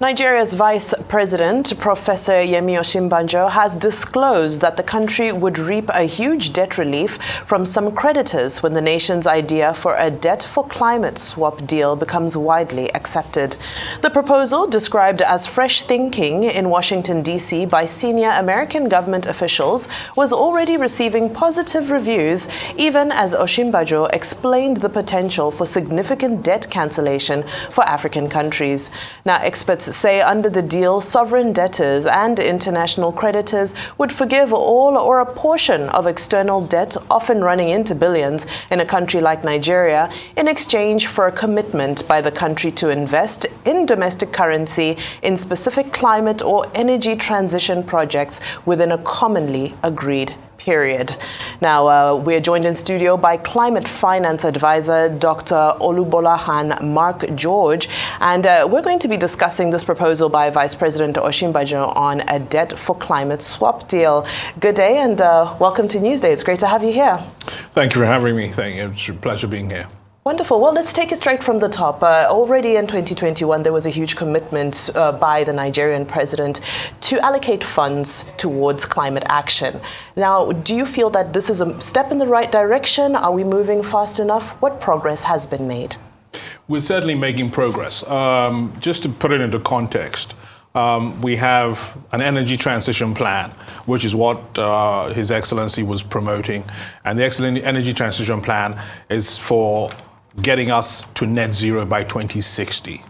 Nigeria's Vice President, Professor Yemi Osinbajo, has disclosed that the country would reap a huge debt relief from some creditors when the nation's idea for a debt-for-climate swap deal becomes widely accepted. The proposal, described as fresh thinking in Washington, D.C. by senior American government officials, was already receiving positive reviews, even as Osinbajo explained the potential for significant debt cancellation for African countries. Now, experts say under the deal, sovereign debtors and international creditors would forgive all or a portion of external debt, often running into billions, in a country like Nigeria, in exchange for a commitment by the country to invest in domestic currency in specific climate or energy transition projects within a commonly agreed period. Now, we're joined in studio by climate finance advisor Dr. Olugbolahan Mark George, and we're going to be discussing this proposal by Vice President Osinbajo on a debt-for-climate swap deal. Good day and welcome to Newsday. It's great to have you here. Thank you for having me. Thank you. It's a pleasure being here. Wonderful. Well, let's take it straight from the top. Already in 2021, there was a huge commitment by the Nigerian president to allocate funds towards climate action. Now, do you feel that this is a step in the right direction? Are we moving fast enough? What progress has been made? We're certainly making progress. Just to put it into context, we have an energy transition plan, which is what His Excellency was promoting. And the energy transition plan is for getting us to net zero by 2060.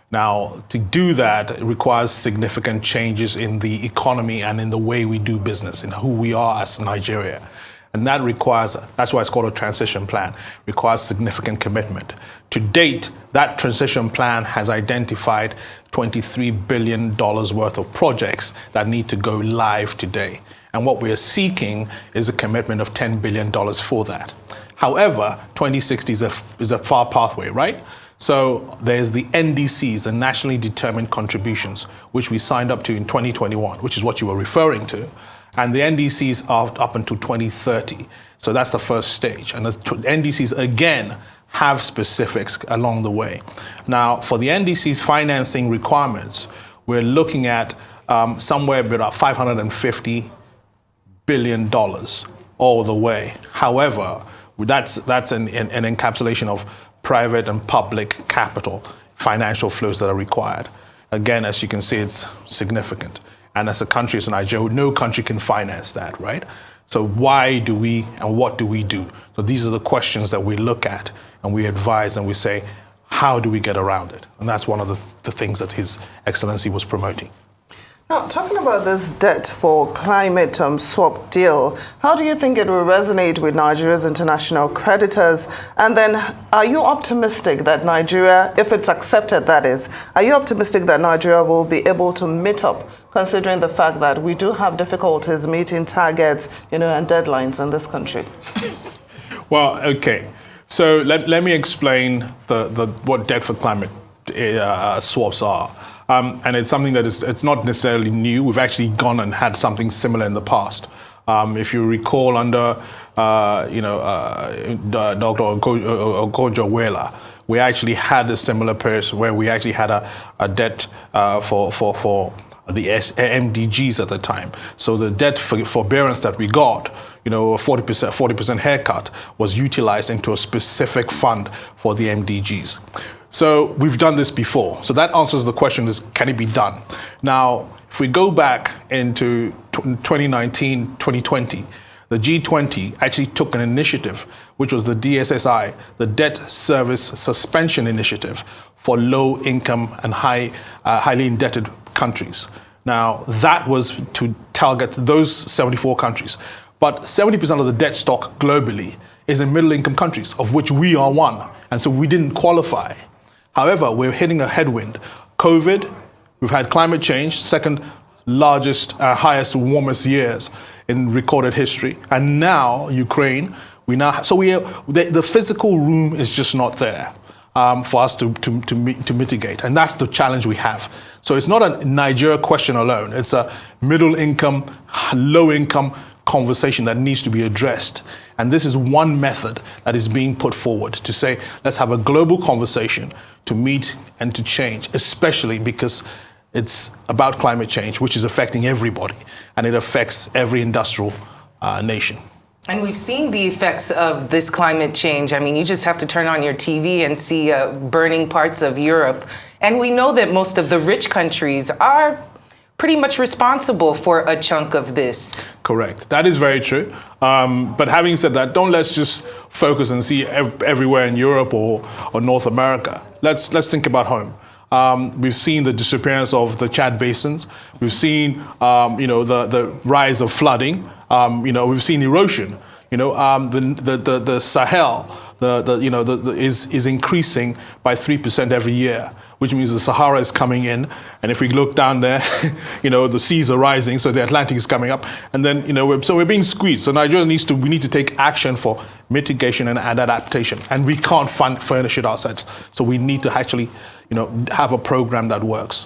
Now, to do that, it requires significant changes in the economy and in the way we do business, in who we are as Nigeria. And that requires, that's why it's called a transition plan, requires significant commitment. To date, that transition plan has identified $23 billion worth of projects that need to go live today. And what we are seeking is a commitment of $10 billion for that. However, 2060 is a far pathway, right? So there's the NDCs, the nationally determined contributions, which we signed up to in 2021, which is what you were referring to. And the NDCs are up until 2030. So that's the first stage. And the NDCs, again, have specifics along the way. Now, for the NDC's financing requirements, we're looking at somewhere about $550 billion all the way. However, that's an encapsulation of private and public capital, financial flows that are required. Again, as you can see, it's significant. And as a country, as Nigeria, no country can finance that, right? So why do we and what do we do? So these are the questions that we look at and we advise and we say, how do we get around it? And that's one of the things that His Excellency was promoting. Now, talking about this debt-for-climate swap deal, how do you think it will resonate with Nigeria's international creditors? And then, are you optimistic that Nigeria, if it's accepted, that is, are you optimistic that Nigeria will be able to meet up, considering the fact that we do have difficulties meeting targets, and deadlines in this country? Well, okay. So let me explain what debt-for-climate swaps are. And it's something that it's not necessarily new. We've actually gone and had something similar in the past. If you recall, under Dr. Okonjo-Iweala, we actually had a similar period where we actually had a debt for the MDGs at the time. So the debt forbearance that we got, a 40% haircut, was utilized into a specific fund for the MDGs. So we've done this before. So that answers the question is, can it be done? Now, if we go back into 2019, 2020, the G20 actually took an initiative, which was the DSSI, the Debt Service Suspension Initiative for low-income and highly indebted countries. Now, that was to target those 74 countries. But 70% of the debt stock globally is in middle-income countries, of which we are one. And so we didn't qualify. However, we're hitting a headwind. COVID, we've had climate change, second largest, highest, warmest years in recorded history. And now Ukraine, the physical room is just not there for us to mitigate. And that's the challenge we have. So it's not a Nigeria question alone. It's a middle income, low income conversation that needs to be addressed. And this is one method that is being put forward to say, let's have a global conversation to meet and to change, especially because It's about climate change, which is affecting everybody, and it affects every industrial nation. And we've seen the effects of this climate change. I mean, you just have to turn on your TV and see burning parts of Europe. And we know that most of the rich countries are pretty much responsible for a chunk of this. Correct. That is very true. But having said that, let's just focus and see everywhere in Europe or North America. Let's think about home. We've seen the disappearance of the Chad basins. We've seen, the rise of flooding. We've seen erosion. The Sahel, is increasing by 3% every year, which means the Sahara is coming in. And if we look down there, the seas are rising, so the Atlantic is coming up. And then, we're being squeezed. So Nigeria we need to take action for mitigation and adaptation. And we can't furnish it ourselves. So we need to actually, have a program that works.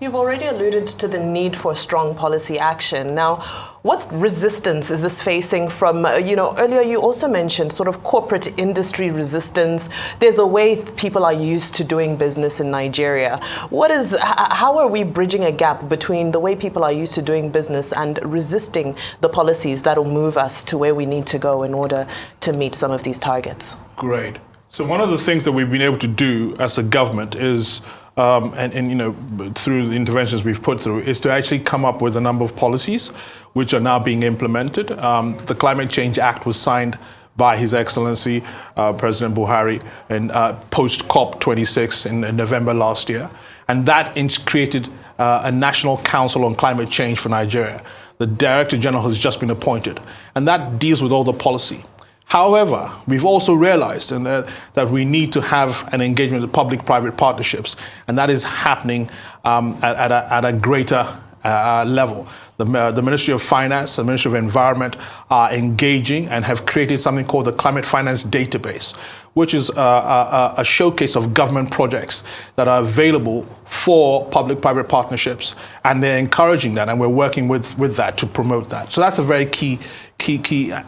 You've already alluded to the need for strong policy action. Now, what resistance is this facing from, earlier you also mentioned sort of corporate industry resistance. There's a way people are used to doing business in Nigeria. How are we bridging a gap between the way people are used to doing business and resisting the policies that will move us to where we need to go in order to meet some of these targets? Great. So one of the things that we've been able to do as a government is through the interventions we've put through, is to actually come up with a number of policies which are now being implemented. The Climate Change Act was signed by His Excellency President Buhari in post-COP26 in November last year. And that created a National Council on Climate Change for Nigeria. The Director General has just been appointed, and that deals with all the policy. However, we've also realized that we need to have an engagement with public-private partnerships, and that is happening at a greater level. The Ministry of Finance, the Ministry of Environment are engaging and have created something called the Climate Finance Database, which is a showcase of government projects that are available for public-private partnerships, and they're encouraging that, and we're working with that to promote that. So that's a very key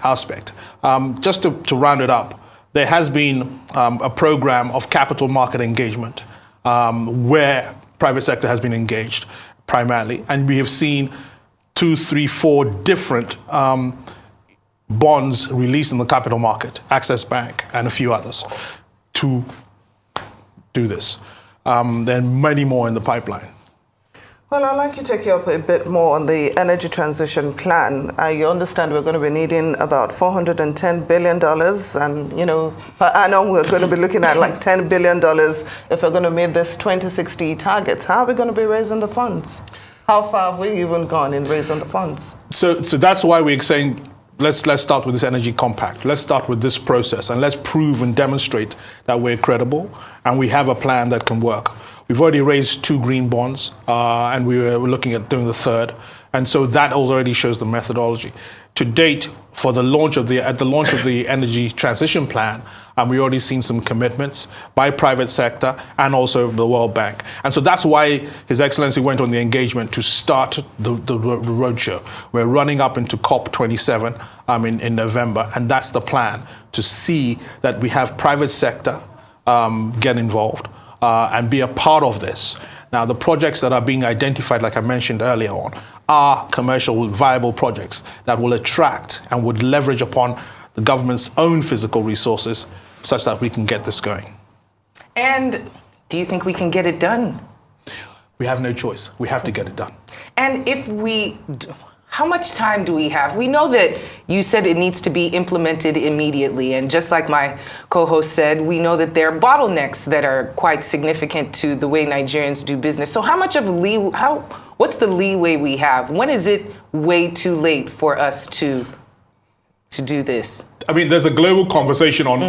aspect. Just to round it up, there has been a program of capital market engagement where private sector has been engaged primarily, and we have seen 2, 3, 4 different bonds released in the capital market, Access Bank and a few others, to do this. There are many more in the pipeline. Well, I'd like you to take you up a bit more on the energy transition plan. You understand we're going to be needing about $410 billion, and, per annum we're going to be looking at like $10 billion if we're going to meet this 2060 targets. How are we going to be raising the funds? How far have we even gone in raising the funds? So that's why we're saying, let's start with this energy compact. Let's start with this process, and let's prove and demonstrate that we're credible and we have a plan that can work. We've already raised 2 green bonds, and we were looking at doing the 3rd. And so that already shows the methodology. To date, at the launch of the energy transition plan, we already seen some commitments by private sector and also the World Bank. And so that's why His Excellency went on the engagement to start the roadshow. We're running up into COP27 in November, and that's the plan, to see that we have private sector get involved and be a part of this. Now, the projects that are being identified, like I mentioned earlier on, are commercial viable projects that will attract and would leverage upon the government's own physical resources such that we can get this going. And do you think we can get it done? We have no choice. We have to get it done. And how much time do we have? We know that you said it needs to be implemented immediately. And just like my co-host said, we know that there are bottlenecks that are quite significant to the way Nigerians do business. So what's the leeway we have? When is it way too late for us to do this? I mean, there's a global conversation on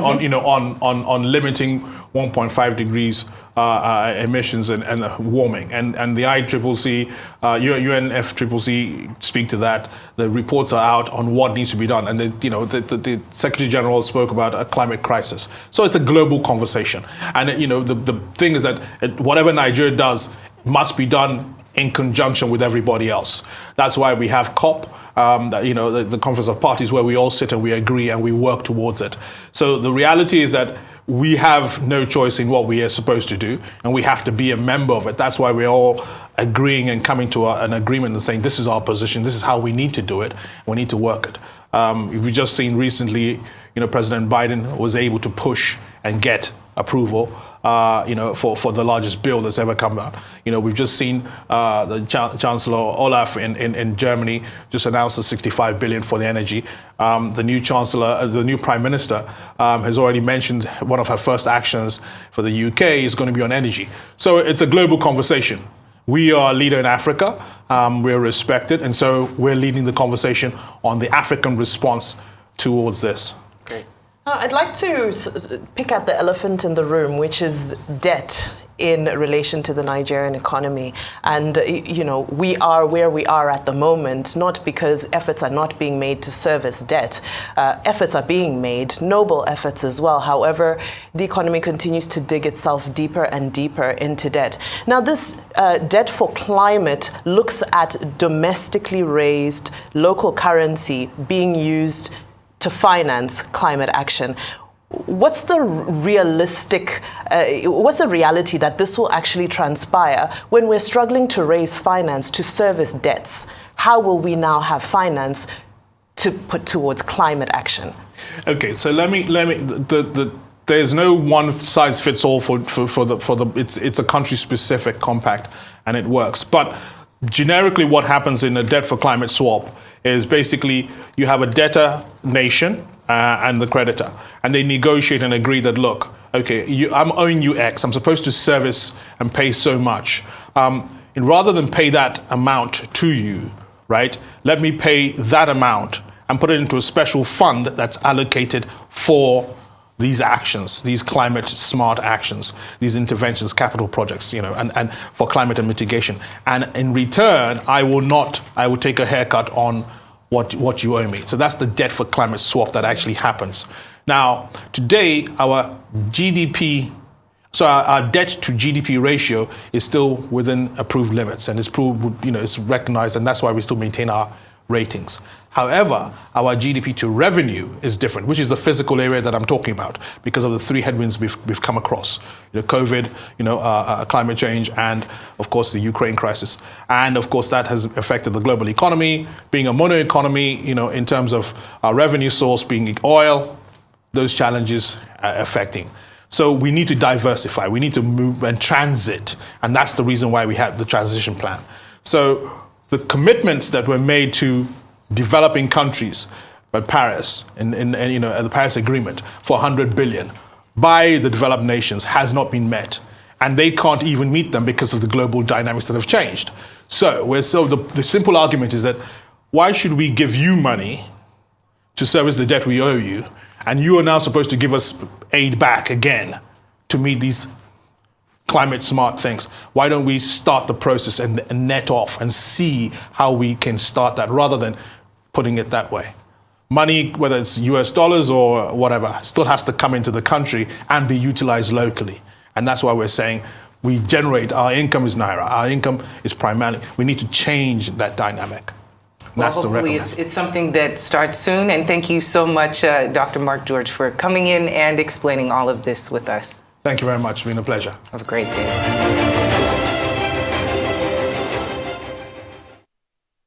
limiting 1.5 degrees emissions and warming, and the ICCC, UNFCCC speak to that. The reports are out on what needs to be done, and the Secretary General spoke about a climate crisis. So it's a global conversation, and the thing is that whatever Nigeria does must be done in conjunction with everybody else. That's why we have COP. The Conference of Parties, where we all sit and we agree and we work towards it. So the reality is that we have no choice in what we are supposed to do, and we have to be a member of it. That's why we're all agreeing and coming to an agreement and saying this is our position, this is how we need to do it, we need to work it. We've just seen recently, President Biden was able to push and get approval, for the largest bill that's ever come out. We've just seen the Chancellor Olaf in Germany just announced the 65 billion for the energy. The new Chancellor, the new Prime Minister, has already mentioned one of her first actions for the UK is going to be on energy. So it's a global conversation. We are a leader in Africa. We're respected, and so we're leading the conversation on the African response towards this. Great. I'd like to pick at the elephant in the room, which is debt in relation to the Nigerian economy. And, we are where we are at the moment, not because efforts are not being made to service debt. Efforts are being made, noble efforts as well. However, the economy continues to dig itself deeper and deeper into debt. Now, this debt for climate looks at domestically raised local currency being used to finance climate action. What's the reality that this will actually transpire when we're struggling to raise finance to service debts? How will we now have finance to put towards climate action? Okay, so there's no one size fits all for it's a country specific compact and it works. But generically what happens in a debt for climate swap is basically you have a debtor nation and the creditor, and they negotiate and agree that, look, okay, I'm owing you X, I'm supposed to service and pay so much. And rather than pay that amount to you, right, let me pay that amount and put it into a special fund that's allocated for these actions, these climate smart actions, these interventions, capital projects, and for climate and mitigation. And in return, I will take a haircut on what you owe me. So that's the debt for climate swap that actually happens. Now, today, our GDP, so our debt to GDP ratio is still within approved limits, and it's recognized, and that's why we still maintain our ratings. However, our GDP to revenue is different, which is the physical area that I'm talking about, because of the three headwinds we've come across: COVID, climate change, and of course the Ukraine crisis. And of course that has affected the global economy, being a mono economy. In terms of our revenue source being oil, those challenges are affecting. So we need to diversify. We need to move and transit, and that's the reason why we have the transition plan. So the commitments that were made to developing countries by Paris and the Paris Agreement for 100 billion by the developed nations has not been met, and they can't even meet them because of the global dynamics that have changed. So the simple argument is that why should we give you money to service the debt we owe you, and you are now supposed to give us aid back again to meet these climate smart things? Why don't we start the process and net off and see how we can start that rather than putting it that way? Money, whether it's US dollars or whatever, still has to come into the country and be utilized locally. And that's why we're saying our income is Naira. Our income is primarily, we need to change that dynamic. Well, hopefully it's something that starts soon. And thank you so much, Dr. Mark George, for coming in and explaining all of this with us. Thank you very much. It's been a pleasure. Have a great day.